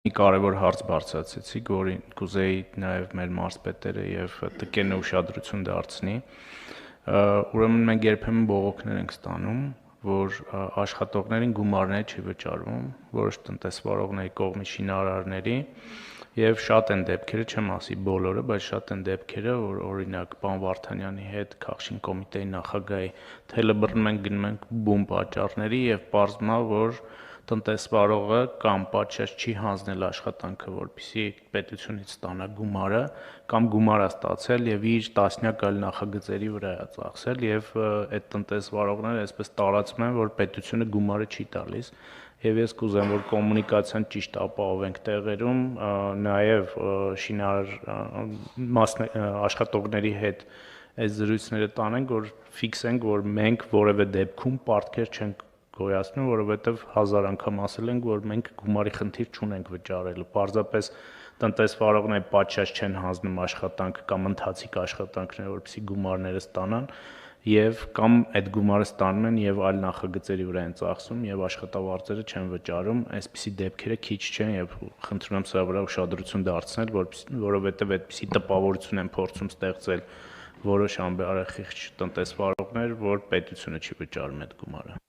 Մի կարևոր հարց բարձրացեցիք, որին կուզեի նաև մեր մարզպետերը եւ ՏԿ-ն ուշադրություն դարձնի։ Ուրեմն մենք երբեմն բողոքներ ենք ստանում, որ աշխատողներին գումարներ չի վճարվում, որոշ տնտեսվարողների կողմից շինարարների եւ շատ են դեպքերը, չեմ ասի բոլորը, բայց շատ են դեպքերը, որ օրինակ պարոն Վարդանյանի հետ Խախշին կոմիտեի նախագահի թելը բռնում ենք, գնում ենք բուն պատճառների եւ պարզվում է, որ տնտեսվարողը կամ պատշաճ չի հանձնել աշխատանքը, որպեսզի պետությունից ստանա գումարը, կամ գումար է ստացել եւ իր տասնյակ այլ նախագծերի վրա է ծախսել եւ այդ տնտեսվարողները այսպես տարածում են, որ պետությունը գումարը չի տալիս եւ ես կուզեմ, որ կոմունիկացիան ճիշտ ապահովենք տեղերում, նաեւ աշխատողների հետ այս զրույցները տանենք, որ ֆիքսենք, որ մենք որևէ դեպքում պարտքեր չենք գոյացնում, որովհետև 1000 անգամ ասել ենք, որ մենք գումարի խնդիր չունենք վճարելու։ Պարզապես տնտեսվարողները պատշաճ չեն հանձնում աշխատանքը կամ ընթացիկ աշխատանքները, որպեսզի գումարները ստանան, եւ կամ այդ գումարը ստանում են եւ այլ նախագծերի վրա են ծախսում եւ աշխատավարձերը չեն վճարում, այսպիսի դեպքերը քիչ չեն եւ խնդրում եմ սրա վրա ուշադրություն դարձնել, որովհետեւ այդպիսի տպավորություն են փորձում ստեղծել որոշ անբարեխիղճ տնտեսվարողներ, որ պետությունը չի վճարում այդ գումարը։